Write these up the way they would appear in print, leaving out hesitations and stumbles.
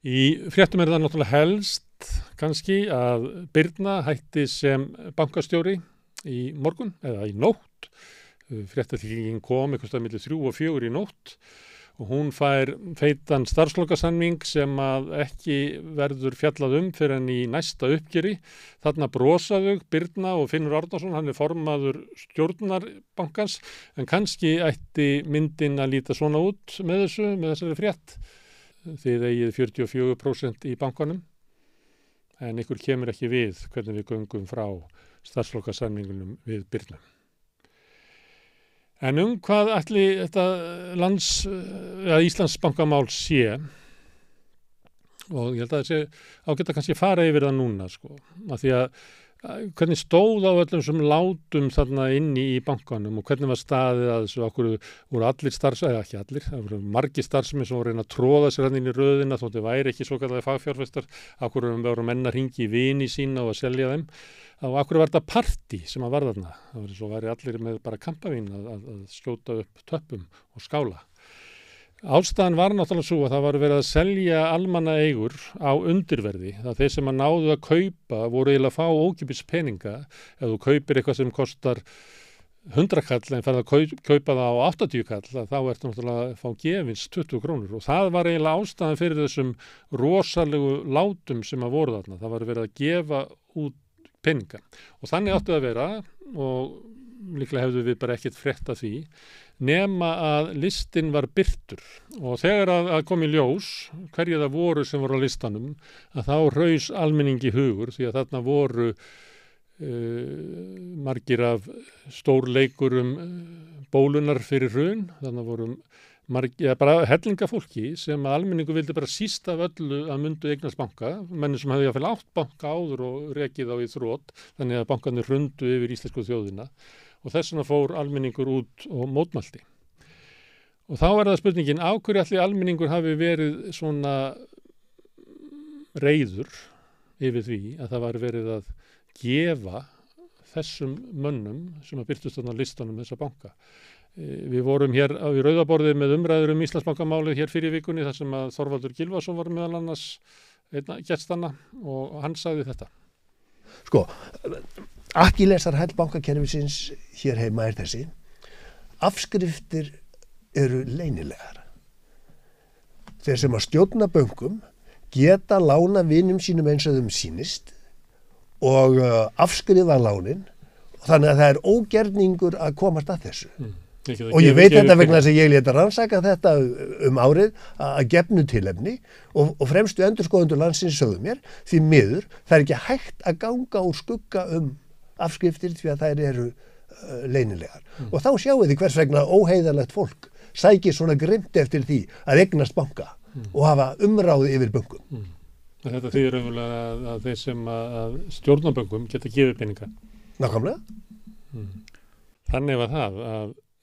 Í fréttum það náttúrulega helst kannski að Birna hætti sem bankastjóri í morgun eða í nótt. Fréttatilkynningin kom eitthvað stað milli 3 og 4 í nótt og hún fær feitan starfslokasamning sem að ekki verður fjallað fyrir en í næsta uppgjöri. Þarna brosa þau, Birna og Finnur Árnason, hann formaður stjórnar bankans, en kannski ætti myndin að líta svona út með þessari frétt. Þið eigið 44% í bankanum, en ykkur kemur ekki við hvernig við göngum frá starfslokasamningunum við Birnu. En hvað ætli þetta Íslandsbankamál sé, og ég held að það sé ágætt að kannski fara yfir það núna, af því að hvernig stóð á öllum sem látum þarna inni í bankanum og hvernig var staðið að þessu, okkur voru allir eða ekki allir, það voru margir starfsmenn sem voru reyna að tróða sér hann inn í röðina þótt þau væri ekki svo kallaði fagfjárfestar, okkur voru menn að hringja í vini sína og að selja þeim. Og okkur var þetta partí sem að var þarna. Það var svo væri allir með bara kampavín að skjóta upp töppum og skála. Ástæðan var náttúrulega svo að það var verið að selja almannaeigur á undirverði. Það þeir sem að náðu að kaupa voru eiginlega að fá ókeypis peninga. Ef þú kaupir eitthvað sem kostar 100 kall en ferð að kaupa það á 80 kall, þá ertu náttúrulega að fá gefins 20 krónur. Og það var eiginlega ástæðan fyrir þessum rosalegu látum sem að voru þarna. Það var verið að gefa út peninga. Og þannig áttu að vera, og líklega hefðu við bara ekkert frétt af því, nema að listinn var birtur. Og þegar að kom í ljós hverju það voru sem voru á listanum, að þá raus almenningi hugur, því að þarna voru margir af stórleikurum bólunar fyrir hrun, þannig voru bara hellinga fólki sem að almenningu vildi bara síst af öllu að myndu eignast banka, menn sem hefði jafnvel átt banka áður og rekið á í þrot, þannig að bankarnir hrundu yfir íslensku þjóðina og þess vegna fór almenningur út og mótmælti. Og þá það spurningin, á hverju allir almenningur hafi verið svona reiður yfir því að það var verið að gefa þessum mönnum sem að birtust þarna á listanum þessa banka. Við vorum hér á í Rauðaborði með umræður Íslandsbankamálið hér fyrir vikunni þar sem að Þorvaldur Gylfason var meðal annars gestanna og hann sagði þetta. Akkillesarhæll bankakerfisins hér heima þessi. Afskriftir eru leynilegar. Þeir sem að stjórna bönkum geta lána vinum sínum eins og þeim sýnist og afskrifa lánin, þannig að það er ógerningur að komast að þessu. Og ég veit þetta vegna þess að ég lét að rannsaka þetta árið að gefnu tilefni og fremstu endurskoðendur landsins sögðu mér, því miður það er ekki hægt að ganga úr skugga afskriftir því að þær eru leynilegar. Og þá sjáu þið hvers vegna óheiðarlegt fólk sækir svona grimt eftir því að eignast banka og hafa umráði yfir bönkum. Þetta þýðir auðvitað að þeir sem að stjórna bönkum geta gefið peninga. Nákvæmlega. Þannig var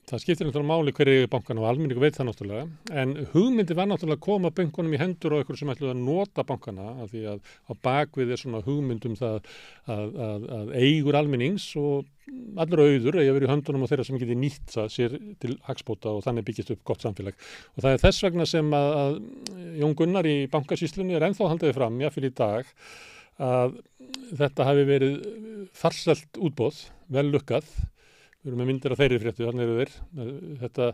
það skiptir náttúrulega máli hverju bankan og almenningu veit það náttúrulega, en hugmyndi var náttúrulega að koma bönkunum í hendur á ykkur sem ætluðu að nota bankana, af því að á bakvið svona hugmyndum það að eigur almennings og allur auður eigi að vera í höndunum á þeirra sem geti nýtt það sér til hagsbóta og þannig byggist upp gott samfélag. Og það þess vegna sem að Jón Gunnar í bankasýslunni ennþá haldaði fram, jáfnvel í dag, að þetta hafi verið farsælt útboð, vel lukkað. Við erum með myndir af þeirri fréttu, þannig eru þeir. Þetta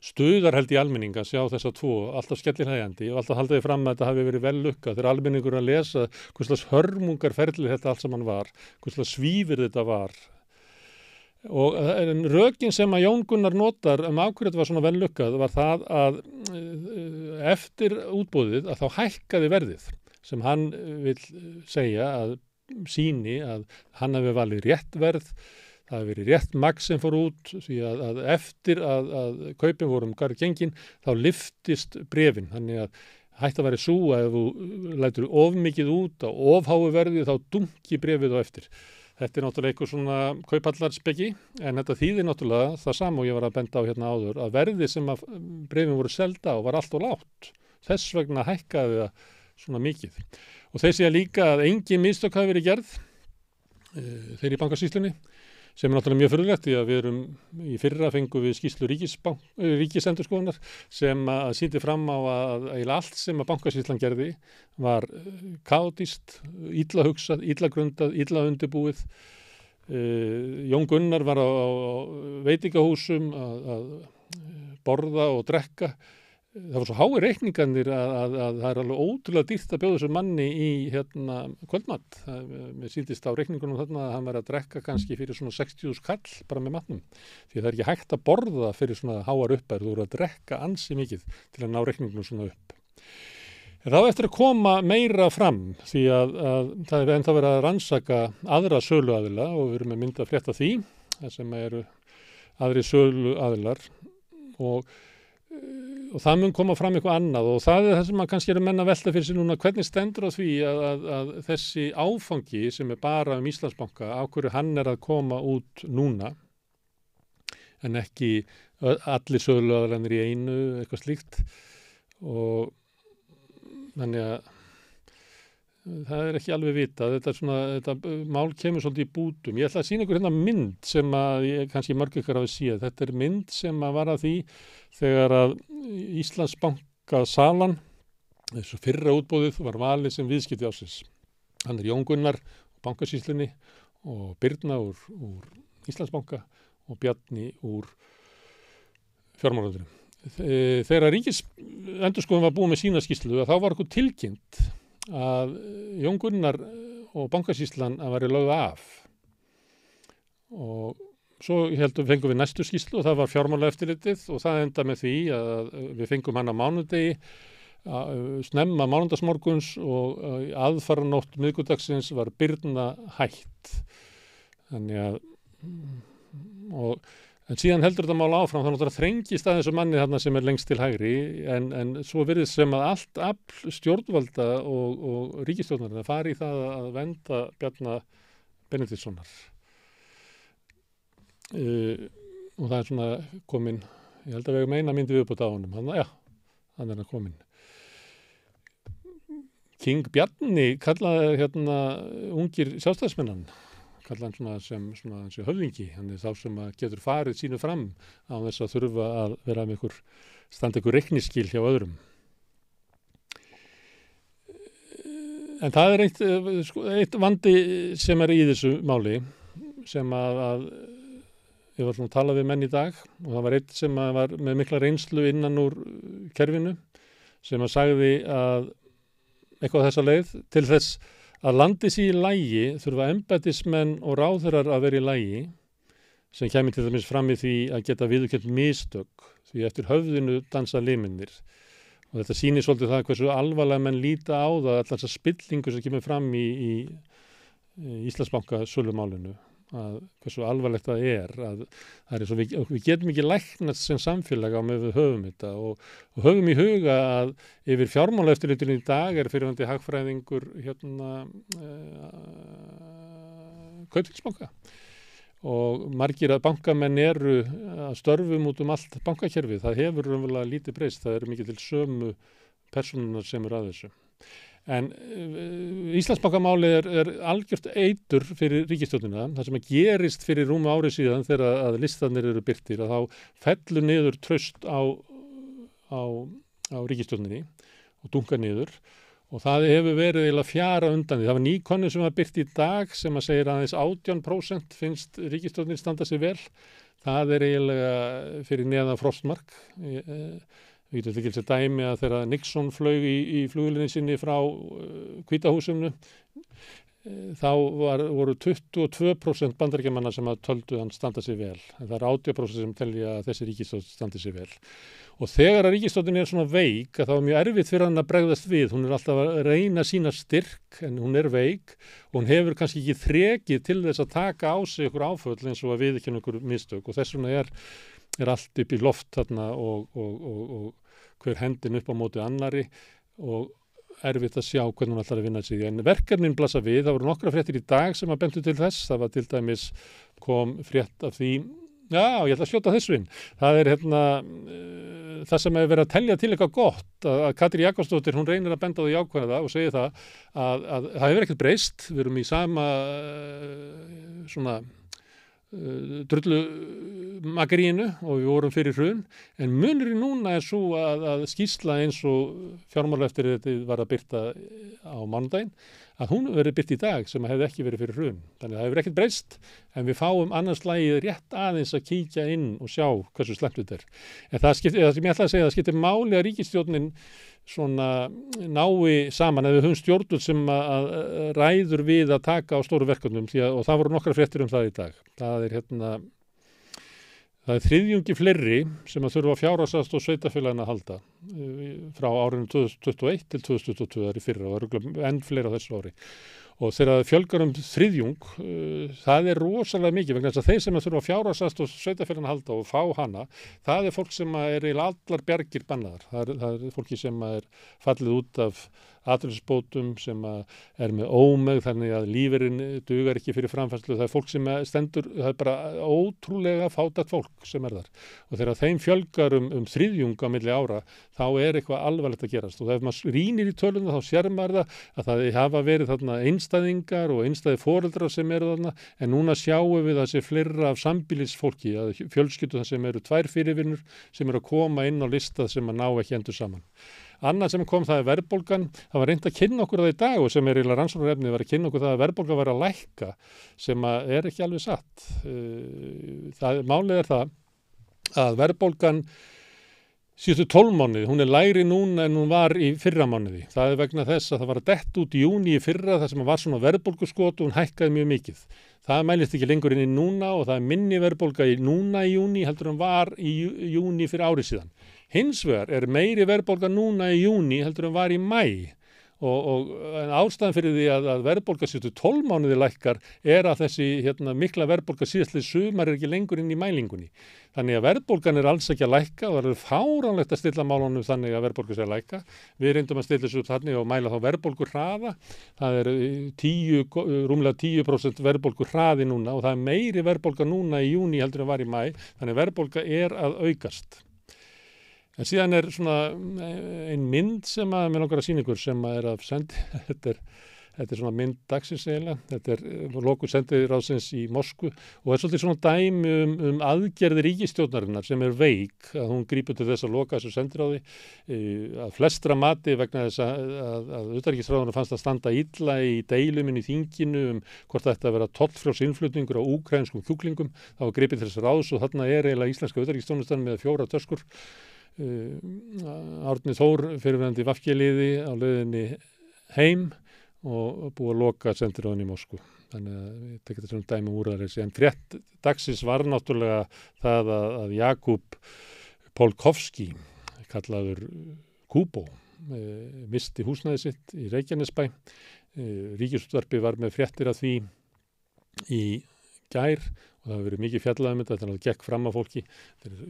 stuðar held í almenning að sjá þessa tvo, alltaf skellirhægjandi og alltaf haldaði fram að þetta hafi verið vel lukkað. Þegar almenningur að lesa hvers slags hörmungar ferli þetta allt saman var, hvers slags svífur þetta var. Og rökin sem að Jón Gunnar notar af hverju þetta var svona vel lukkað var það að eftir útboðið að þá hækkaði verðið sem hann vil segja að sýni að hann hafi valið rétt verð. Það hefur verið rétt magn sem fór út því að eftir að kaupin voru garð gengin þá lyftist bréfin. Þannig að hægt að vera sú að ef þú lætur of mikið út á of háu verði þá dunki bréfið á eftir. Þetta er náttúrulega eitthvað svona kauphallarspeki en þetta þýðir náttúrulega það sama og ég var að benda á hérna áður að verði sem að bréfin voru selda og var allt og lágt. Þess vegna hækkaði það svona mikið. Og þeir segja líka að engin mistök hafi verið gerð þeir í bankasýslunni. sem náttúrulega mjög furðulegt því að við erum í fyrra fengum við skýrslu ríkisendurskoðunar sem að sýndi fram á að eiginlega allt sem að Bankasýslan gerði var kaótískt, illa hugsað, illa grundað, illa undirbúið. Jón Gunnar var á veitingahúsum að borða og drekka. Það var svo háir reikningarnir að það er alveg ótrúlega dýrt að bjóða þessu manni í kvöldmatt. Mér sýndist á reikningunum þarna að hann var að drekka kannski fyrir svona 60.000 kall bara með matnum. Því það er ekki hægt að borða fyrir svona háar uppæður, þú eru að drekka ansi mikið til að ná reikningunum svona upp. En þá eftir að koma meira fram því að það er ennþá verið að rannsaka aðra söluaðila og við erum með mynd að frétta því, það sem eru aðri söluaðilar og það mun koma fram eitthvað annað og það er það sem að kannski eru menn að velta fyrir sig núna hvernig stendur á því að þessi áfangi sem er bara Íslandsbanka, á hverju hann er að koma út núna en ekki allir söluaðilarnir í einu, eitthvað slíkt og þannig að það er ekki alveg vitað, þetta mál kemur svolítið í bútum. Ég ætla að sýna ykkur hérna mynd sem að kannski mörg ykkur hafi séð. Þetta er mynd sem að var að því þegar að Íslandsbanka salan, þessu fyrra útboðið, var valið sem viðskipti ársins. Hann er Jón Gunnar úr Bankasýslunni og Birna úr Íslandsbanka og Bjarni úr fjármálaráðuneytinu. Þegar Ríkisendurskoðun var búið með sína skýrslu þá var okkur tilkynnt að Jón Gunnar og Bankasýslan að væri lögð af og svo fengum við næstu skýrslu og það var fjármálaeftirlitið og það enda með því að við fengum hann á mánudegi snemma mánudagsmorguns og aðfaranótt miðvikudagsins var Birna hætt þannig að en síðan heldur þetta mál áfram, þannig að það þrengist að þessu manni þarna sem er lengst til hægri en svo virðist sem að allt afl stjórnvalda og ríkisstjórnarnir fari í það að venda Bjarna Benediktssonar. Og það er svona komin, ég held að við meina myndi viðbútt á honum, hann er hann komin. King Bjarni kallaði ungir sjálfstæðismennan. Kalla hann svona sem höfðingi, hann er þá sem getur farið sínu fram á þess að þurfa að vera með standa ykkur reikniskil hjá öðrum. En það er eitt vandi sem er í þessu máli sem að ég var svona að tala við menn í dag og það var eitt sem var með mikla reynslu innan úr kerfinu sem að sagði að eitthvað þessa leið til þess að landið sé í lagi þurfa embættismenn og ráðherrar að vera í lagi sem kemur til dæmis fram í því að geta viðurkennt mistök því eftir höfðinu dansa limirnir og þetta sýnir svolítið það hversu alvarlega menn líta á það allar þessa spillingu sem kemur fram í Íslandsbanka sölumálinu að hversu alvarlegt það er að það er svo við getum ekki læknast sem samfélag á með við höfum þetta og höfum í huga að yfir fjármálaeftirlitinu í dag er fyrirhundi hagfræðingur Kaupþingsbanka og margir að bankamenn eru að störfum út allt bankakerfið, það hefur raunverulega lítið breyst, það eru mikið til sömu persónunar sem eru að þessu. En Íslandsbankamálið er algjört eitur fyrir ríkisstjórnina. Það sem gerist fyrir rúmu ári síðan þegar að listanir eru birtir að þá fellur niður traust á ríkisstjórninni og dunkar niður og það hefur verið eiginlega fjara undan því. Það var ný könnun sem var birt í dag sem að segir aðeins 18% finnst ríkisstjórnin standa sig vel. Það er eiginlega fyrir neðan frostmark. Við getum ekki sér dæmi að þegar Nixon flaug í flugvélinni sinni frá Hvíta húsinu þá voru 22% bandaríkjamanna sem að töldu hann standa sig vel. En það er 80% sem telja að þessi ríkisstjórn standi sig vel. Og þegar að ríkisstjórnin er svona veik að þá er mjög erfitt fyrir hann að bregðast við. Hún er alltaf að reyna sína styrk en hún er veik og hún hefur kannski ekki þrekið til þess að taka á sig ykkur áföll eins og að viðurkenna ykkur mistök og þess vegna er allt upp í loft þarna og hver hendin upp á móti annari og erfitt að sjá hvernig hún ætlar að vinna sig. En verkefnin blasa við, það voru nokkra fréttir í dag sem að bentu til þess, það var til dæmis kom frétt af því, ég ætla að skjóta þessu inn, það er það sem hefur verið að telja til eitthvað gott, að Katrín Jakobsdóttir, hún reynir að benda á því jákvæða og segir það að það hefur ekkert breyst, við erum í sama svona drullu magarínu og við vorum fyrir hrun, en munurinn núna er svo að skýrsla eins og fjármálaeftirlitið var að birta á mánudaginn, að hún verið birt í dag sem hefði ekki verið fyrir hrun. Þannig að það hefur ekkert breyst, en við fáum annars lagið rétt aðeins að kíkja inn og sjá hversu slæmt þetta er. En það sem ég ætla að segja, það skiptir máli að ríkisstjórnin svona nái saman, ef við höfum stjórnvöld sem að ræður við að taka á stóru verkefnum, og það voru nokkrar fréttir um það í dag. Það er þriðjungi fleiri sem að þurfa fjárhagsaðstoð sveitarfélagana að halda frá árinu 2021 til 2022, það er í fyrra, og það er enn fleira á þessu ári. Og þegar það fjölgar þriðjung, það er rosalega mikið, vegna þess að þeir sem að þurfa fjárhagsaðstoð sveitarfélagana að halda og fá hana, það er fólk sem er eiginlega allar bjargir bannaðar. Það er fólki sem er fallið út af atvinnuleysisbótum, sem er með ómegð, þannig að lífeyrin dugar ekki fyrir framfærslu. Það er fólk sem stendur, það er bara ótrúlega fátækt fólk sem er þar. Og þegar þeim fjölgar þriðjung á milli ára, þá er eitthvað alvarlegt að gerast. Og þegar maður rýnir í töluna, þá sér maður að það hafa verið þarna einstæðingar og einstæði foreldrar sem eru þarna, en núna sjáum við að sé fleira af sambýlisfólki, að fjölskyldu það sem eru 2 fyrirvinnur sem eru að koma inn á lista sem að ná ekki endur saman. Annað sem kom, það er verðbólgan. Það var reynt að kynna okkur það í dag, og sem er eiginlega rannsóknarefni, var að kynna okkur það að verðbólgan var að lækka, sem er ekki alveg satt. Málið er það að verðbólgan síðustu 12 mánuði, hún er lægri núna en hún var í fyrra mánuði. Það er vegna þess að það var að detta út í júní í fyrra, það sem var svona verðbólguskot, og hún hækkaði mjög mikið. Það mælist ekki lengur inn í núna, og það er minni verðbólga núna í júní heldur en var í júní fyrir ári síðan. Hins vegar er meiri verðbólga núna í júní heldur en var í maí, og ástæðan fyrir því að verðbólga síðustu 12 mánuði lækkar er að þessi mikla verðbólga síðastliðið sumar er ekki lengur inn í mælingunni. Þannig að verðbólgan er alls ekki að lækka, og það er fáránlegt að stilla málunum þannig að verðbólga sé að lækka. Við reyndum að stilla þessu upp þannig og mæla þá verðbólguhraða. Það er rúmlega 10% verðbólguhraði núna, og það er meiri verðbólga núna í júní heldur en var í maí, þannig að verðbólga er að aukast. En síðan er svona ein mynd sem að mér langar að sýna ykkur, sem að er af sendi, þetta er svona mynd dagsins eiginlega, þetta er loku sendiráðsins í Moskvu, og er svolítið svona dæmi aðgerðir ríkisstjórnarinnar sem er veik, að hún grípur til þess að loka þessu sendiráði, að flestra mati vegna þess að utanríkisráðunum fannst að standa illa í deilum í þinginu hvort þetta að vera tollfrjáls innflutningur á úkraínskum kjúklingum. Það var gripið til þess ráðs, og þarna er eiginlega íslenska utanríkisþjónustan með 4 töskur. Árni Þór, fyrirverandi VG-liði, á leiðinni heim og búið að loka sendiráðinu í Moskvu. Þannig að við tekjum þetta svona dæmi úr það. En frétt dagsins var náttúrulega það að Jakub Polkovski, kallaður Kubo, misti húsnæði sitt í Reykjanesbæ. Ríkisútvarpið var með fréttir af því í gær, og það hefur verið mikið fjallað þetta, þannig að það gekk fram af fólki. Þetta er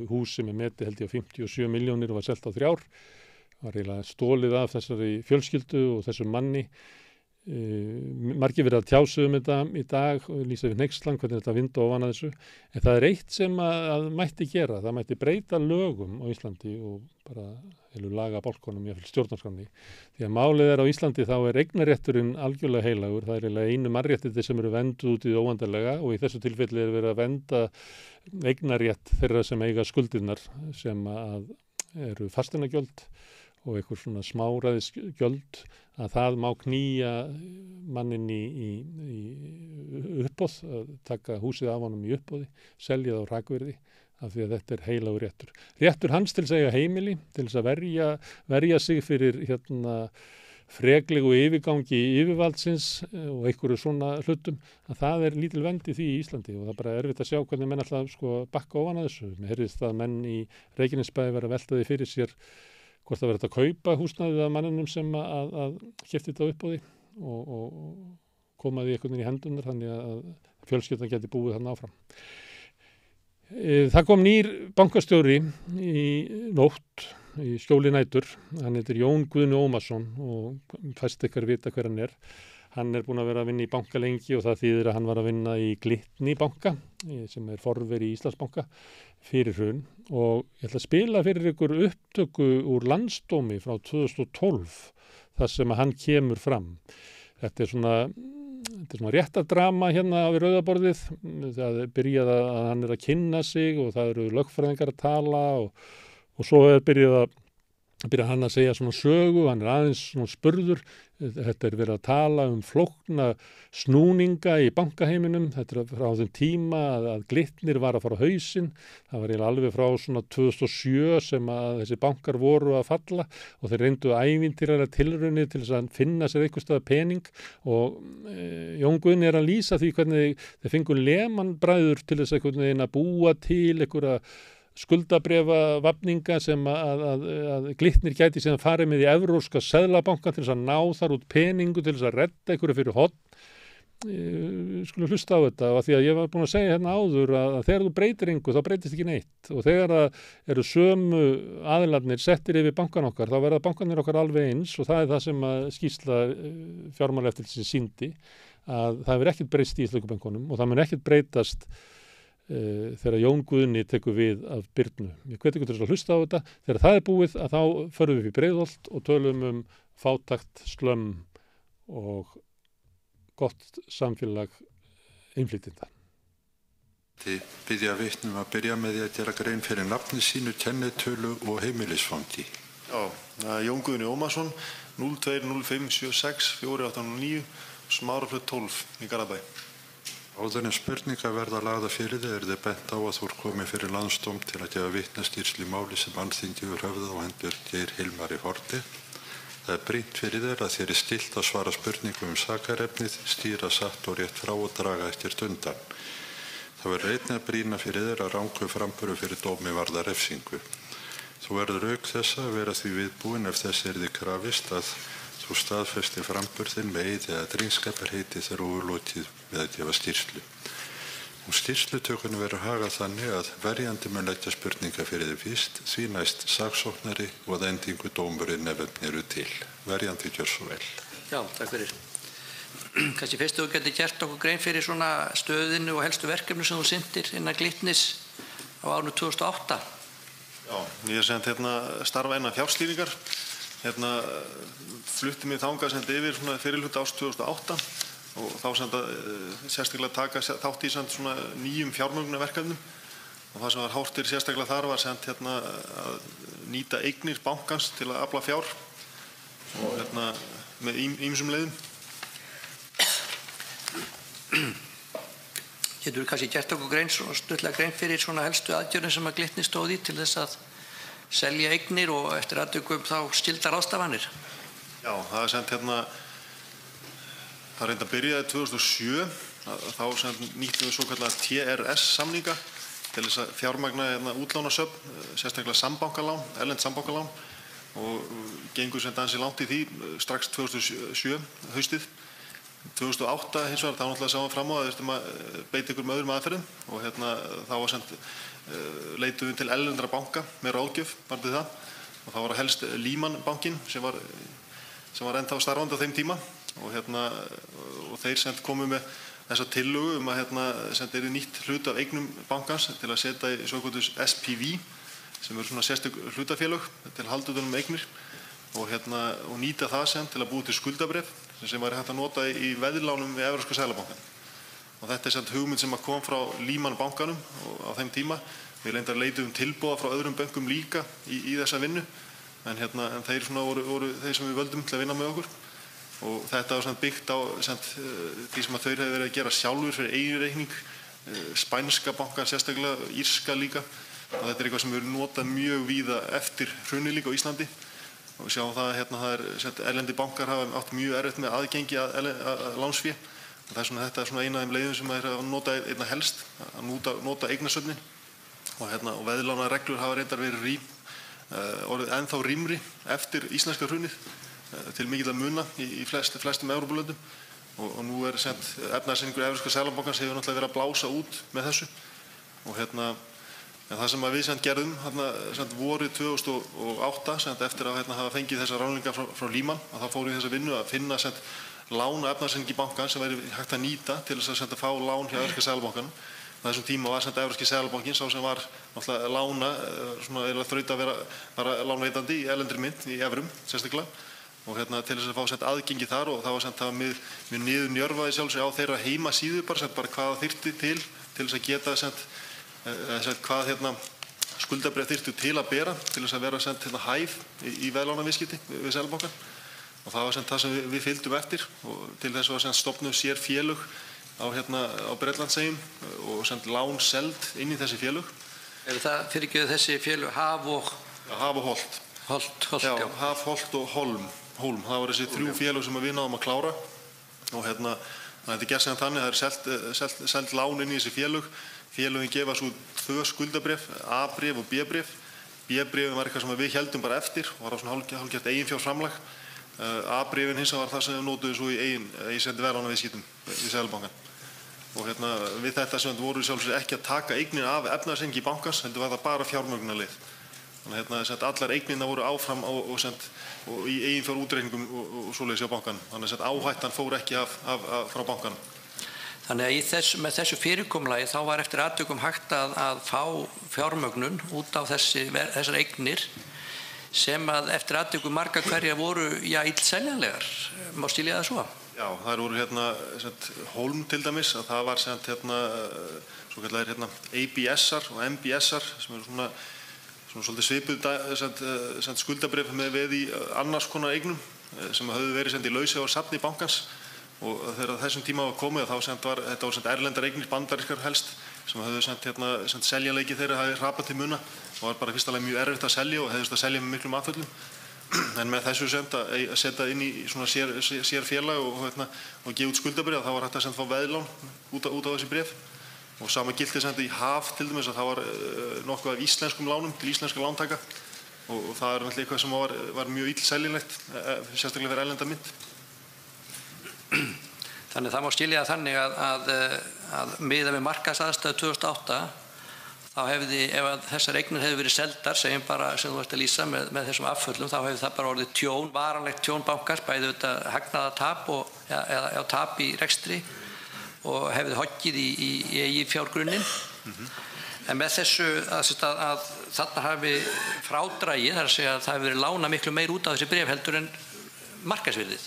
hús sem er metið held ég á 57 milljónir og var selt á 3 ár. Það var eiginlega stólið af þessari fjölskyldu og þessum manni. Margir verið að tjásu þetta í dag og lýsa við hneykslan hvernig þetta vinda ofan að þessu. En það er eitt sem að mætti gera. Það mætti breyta lögum á Íslandi og bara laga bálkonum í stjórnarskránni. Því að málið er á Íslandi, þá er eignarrétturinn algjörlega heilagur. Það er eiginlega einu mannréttindi sem eru venduð út í óvandarlega, og í þessu tilfelli er verið að venda eignarrétt þeirra sem eiga skuldirnar, sem að eru fasteignagjöld og einhver svona smáræðisgjöld, að það má knýja mannin í uppboð, að taka húsið af honum í uppboði, selja það á hrakvirði, af því að þetta er heilagur réttur. Réttur hans til að eiga heimili, til þess að verja sig fyrir freklegu yfirgangi yfirvaldsins og einhverju svona hlutum, að það er lítil vernd í því í Íslandi, og það er bara erfitt að sjá hvernig menn alltaf bakka ofan að þessu. Mér heyrðist að menn í Reykjanesbæ vera að velta því fyrir sér hvort það verið að kaupa húsnæðið af manninum sem að keypti þetta uppboði og koma því einhvern veginn í hendunar, þannig að fjölskyldan geti búið þarna áfram. Það kom nýr bankastjóri í nótt, í skjóli nætur. Hann heitir Jón Guðni Ómarsson og fæst ykkar vita hver hann er. Hann er búinn að vera að vinna í banka lengi, og það þýðir að hann var að vinna í Glitni banka, sem er forveri í Íslandsbanka, fyrir hrun. Og ég ætla að spila fyrir ykkur upptöku úr Landsdómi frá 2012, þar sem að hann kemur fram. Þetta er svona þetta svona réttardrama hérna við rauðaborðið. Það byrjaði að hann að kynna sig og það eru lögfræðingar að tala og svo byrjar hann að segja svona sögu, hann aðeins svona spurður. Þetta verið að tala flókna snúninga í bankaheiminum. Þetta frá þeim tíma að Glitnir var að fara á hausinn. Það var alveg frá svona 2007 sem að þessi bankar voru að falla og þeir reyndu ævintýralega tilraunir til þess að finna sér einhvers staðar pening og Jón Guðni að lýsa því hvernig þeir fengu Lehman bræður til þess að búa til einhverja skuldabréfa vafninga sem að Glitnir gæti síðan farið með í evrópska seðlabanka til þess að ná þar út peningu til þess að redda einhverju fyrir horn. Skulum hlusta á þetta og því að ég var búin að segja hérna áður að þegar þú breytir engu þá breytist ekki neitt og þegar eru sömu aðilarnir settir yfir bankan okkar þá verða bankanir okkar alveg eins og það það sem að skýrsla fjármálaeftirlitsins sýndi að það hefur ekkert breyst í íslensku bankunum og það mun ekkert breytast þegar Jón Guðni tekur við af Birnu. Ég hveti ykkur til að hlusta á þetta. Þegar það búið að þá förum við upp í Breiðholt og tölum fátækt, slömm og gott samfélag innflytjenda. Þið biðja vitnum að byrja með því að gera grein fyrir nafni sínu, kennitölu og heimilisfangi. Já, Jón Guðni Ómarsson, 020576 4809, Smáraflöt 12 í Garðabæ. Áður en spurninga verða lagða fyrir þið þið bent á að þú komið fyrir landsdóm til að gefa vitnaskýrslu í máli sem Alþingi hefur höfðað á hendur Geir Hilmari Haarde. Það brýnt fyrir þér að þér stillt að svara spurningum sakarefnið, stýra satt og rétt frá og draga ekkert undan. Það verður einnig að brýna fyrir þér að rangu framburður fyrir dómi varða refsingu. Þú verður auk þessa að vera því viðbúin ef þess yrði krafist að þú staðfesti framburðinn með eið eða drengskaparheiti þegar þú er lokið við að gefa skýrslu. Skýrslutökunni verður hagað þannig að verjandi mun leggja spurninga fyrir þið fyrst, því næst saksóknari og að endingu dómurinn ef eru til. Verjandi gjör svo vel. Já, takk fyrir. Kannski fyrst þú getur gert okkur grein fyrir svona stöðinu og helstu verkefni sem þú sinntir innan Glitnis á árinu 2008. Já, ég er sent starfa innan fjárstýringar. Flutti mig þangað sendi yfir svona fyrirhluta árs 2008 og þá sendi sérstaklega taka þátt í svona nýjum fjármögnunarverkefnum og það sem var hártir sérstaklega þar var sent að nýta eignir bankans til að afla fjár og með ýmsum leiðum. Getur kannski gert okkur stuttlega grein fyrir svona helstu aðgerðum sem að Glitnir stóð í til þess að selja eignir og eftir atvikum þá skyldar ráðstafanir? Já, það er sent það reyndi að byrjaði 2007 þá nýttum við svo kallar TRS samninga til þess að fjármagna útlánasöfn, sérstaklega sambankalán, erlend sambankalán og gengur sem dansi langt í því strax 2007 haustið. 2008 hins vegar þá náttúrulega sáum fram á að þurftum að beita ykkur með öðrum aðferðum og þá var leituðum við til erlendra banka með ráðgjöf varðið það og það var helst Lehman bankin sem var ennþá starfandi á þeim tíma og þeir komu með þessa tillögu að yrði nýtt hlut af eignum bankans til að setja í svokölluð SPV sem eru svona sérstök hlutafélög til að halda utan um eignir og nýta það sem til að búa til skuldabréf sem væri hægt að nota í veðlánum við Evrópska seðlabankann. Og þetta er hugmynd sem kom frá Lehman bankanum á þeim tíma. Við reyndar leituðum tilboða frá öðrum bönkum líka í þessa vinnu en þeir voru þeir sem við völdum til að vinna með okkur og þetta var byggt á því sem að þau hefur verið að gera sjálfur fyrir eigin reikning, spænska banka sérstaklega, írska líka og þetta er eitthvað sem við erum notað mjög víða eftir hrunið líka á Íslandi og við sjáum það að erlendi bankar hafa átt mjög erfitt með aðgengi að lánsfé og þetta er eina af þeim leiðum sem er að nota einna helst, að nota eignasöfnin og veðlánareglur hafa reyndar verið orðið ennþá rýmri eftir íslenska hrunið til mikilla muna í flestum Evrópulöndum og nú er efnahagsreikningur Evrópska seðlabankans hefur náttúrulega verið að blása út með þessu og en það sem við gerðum vorið 2008 eftir að hafa fengið þessar ráðningar frá Lehman að þá fórum við þessa vinnu að finna lán og efnahagsreikningi bankans sem væri hægt að nýta til þess að fá lán hjá Evrópska seðlabankanum. Á þessum tíma var Evrópski seðlabankinn sá sem var náttúrulega lána þraut að vera lánveitandi í erlendri mynt í evrum sérstaklega og til þess að fá sent aðgengi þar og það var sent það mjög niður njörfaði sjálfsög á þeirra heimasíðu bara hvað þyrfti til þess að geta hvað skuldabréf þyrftu til að bera til þess að vera sent hæf í veðlánaviðskipti við Seðlabankann og það var sent það sem við fylgdum eftir og til þess var sent stofnuð sér félög á Bretlandseyjum og sent lán seld inn í þessi félög. Það fyrirgefðu þessi félög Haf og Holt. Já, Haf, Holt og Hólm. Það voru þessi 3 félög sem við náðum að klára og þetta gerst sem þannig að það seld lán inn í þessi félög. Félögin gefa svo 2 skuldabréf, A-bréf og B-bréf. B-bréfin var eitthvað sem við héldum bara eftir og var á svona hálfgert eiginfjárframlag. A-bréfin hins var það sem við notuðum svo í sendi veðlánaviðskiptum í Seðlabankann. Og við þetta sem voru sjálfsög ekki að taka eignir af efnahagsreikningi bankans, heldur var það bara fjármögnunarleið. Þannig að allar eignirnar voru áfram og í eiginfjárútreikningum og svoleiðis hjá bankann. Þannig að áhættan fór ekki frá bankanum. Þannig að með þessu fyrirkomulagi þá var eftir atvikum hægt að fá fjármögnun út á þessar eignir sem að eftir atvikum marga hverja voru illseljanlegar. Má skilja það svo? Já, það voru Hólm til dæmis, að það var svo kallar ABS-ar og MBS-ar sem eru svona svolítið svipuð skuldabréf með í annars konar eignum sem höfðu verið í lausi á safni bankans og þegar þessum tíma var komið þá þetta voru erlendar eignir bandarískar helst sem höfðu seljanleiki þeirra hafi hrapað til muna og var bara fyrst alveg mjög erfitt að selja og hefðist að selja með miklum afföllum en með þessu að setja inn í svona sér félag og gefa út skuldabréf þá var hægt að fá veðlán út á þessi bréf og sama gilti í Haf til dæmis að það var nokkuð af íslenskum lánum til íslenska lántaka og það er eitthvað sem var mjög illseljulegt sérstaklega fyrir erlenda mynt. Þannig það má skilja þannig að miðað við markaðsaðstæður 2008 þá hefði, ef þessar eignir hefði verið seldar, segjum bara sem þú ert að lýsa með þessum afföllum, þá hefði það bara orðið varanlegt tjón bankans, bæði auðvitað hagnaðartap eða tap í rekstri og hefði hoggið í eigin fjárgrunnin. En með þessu að þarna hafi frádrægið, þar að segja að það hefði verið lánað miklu meir út á þessi bréf heldur en markaðsvirðið.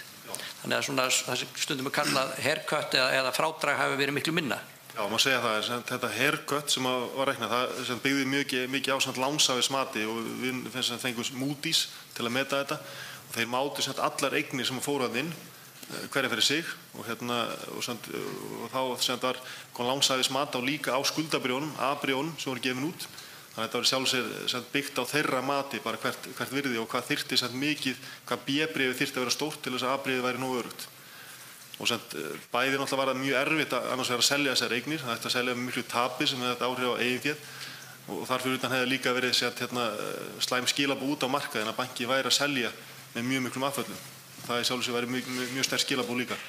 Þannig að það sem stundum kallað haircut eða frádræg hafi verið miklu minna. Já, má segja það. Þetta haircut sem var reiknað, það byggði mikið á lánshæfismati og við fengum Moody's til að meta þetta og þeir mátu allar eignir sem fóru að inn hverja fyrir sig og þá var lánshæfismat á líka á skuldabréfunum, A-bréfunum sem voru gefin út. Þannig að þetta var sjálfsög byggt á þeirra mati bara hvert virði og hvað þyrfti mikið, hvað B-bréfið þyrfti að vera stórt til þess að A-bréfið væri nógu öruggt. Og bæði náttúrulega var það mjög erfitt annars vegar að selja þessar eignir, það ætti að selja með miklu tapi sem hefði þetta áhrif á eigin féð og þarfur utan hefði líka verið slæm skilabú út á markaðin að banki væri að selja með mjög miklum afföllum. Það í sjálfsög væri mjög sterk skilabú líka.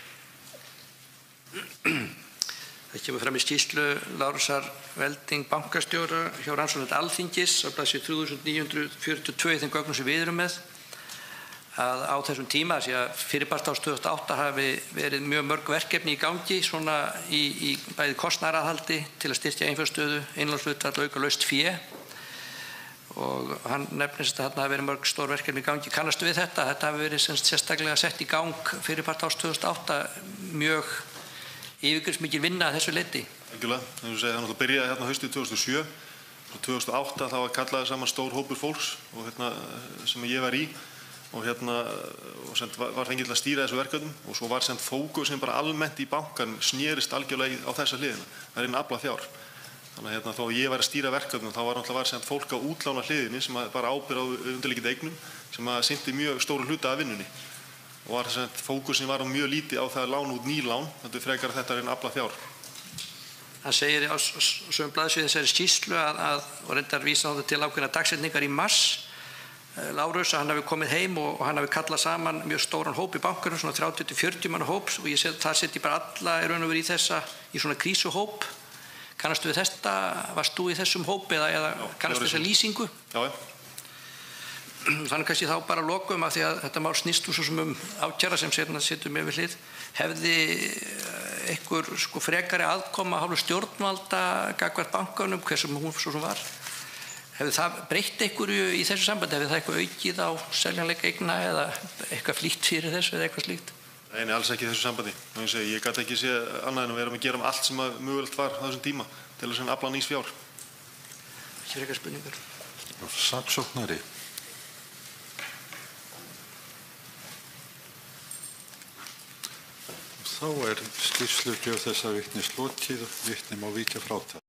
Það kemur fram í skýrslu Lárusar Velding bankastjóra hjá rannsóknarnefnd Alþingis á blaðsíðu 3942 í þeim gögnum sem við erum með að á þessum tíma, því að fyrirpart árs 2008 hafi verið mjög mörg verkefni í gangi svona í bæði kostnaðaraðhaldi til að styrkja eiginfjárstöðu, innlánshlutfall, auka laust fé og hann nefnist að þarna hafi verið mörg stór verkefni í gangi. Kannastu við þetta? Þetta hafi verið sérstaklega sett í gang fyrirpart árs 2008 mjög yfirgripsmikil vinna að þessu leyti. Algjörlega, eins og segja, það náttúrulega byrjaði haustið 2007 og 2008 þá var kallaði saman stór hópur fólks og sem ég var í og var fengið til að stýra þessu verkefnum og svo var fókusin bara almennt í bankan snerist algjörlega á þessa hliðina. Það er inn afla fjár. Þannig að þó ég væri að stýra verkefnum þá var fólk á útlána hliðinni sem bara ábyrgð á undirliggjandi eignum sem sinnti mjög stóru hluta af vinnunni. Og fókusin var mjög lítið á það að lána út nýlán, frekar að þetta er inn afla fjár. Hann segir á sömu blaðsíðu þessari skýrslu og reyndar vísa á þetta til ákveðna dagsetningar í mars Lárus að hann hafi komið heim og hann hafi kallað saman mjög stóran hóp í bankanum, svona 30-40 manna hóp og ég sé að það setji bara alla í raun og veru í svona krísuhóp. Kannastu við þetta? Varst þú í þessum hóp eða kannastu þessa lýsingu? Já. Þannig kannski þá bara lokum af því að þetta mál snýst svo sem ákæra sem setur mér við hlið. Hefði einhver frekari aðkoma hálfu stjórnvalda gagnvart bankanum, hversum hún svo sem var? Hefur það breytt einhverju í þessu sambandi? Hefur það eitthvað aukið á seljanleika eigna eða eitthvað flýtt fyrir þessu eða eitthvað slíkt? Nei, alls ekki í þessu sambandi. Ég gat ekki séð annað en að við erum að gera allt sem mögulegt var á þessum tíma til að afla nýs fjár. Ekki frekar spurningar. Saksóknari. Þá skýrslugjöf þessa vitnis lokið, vitni má víkja frá það.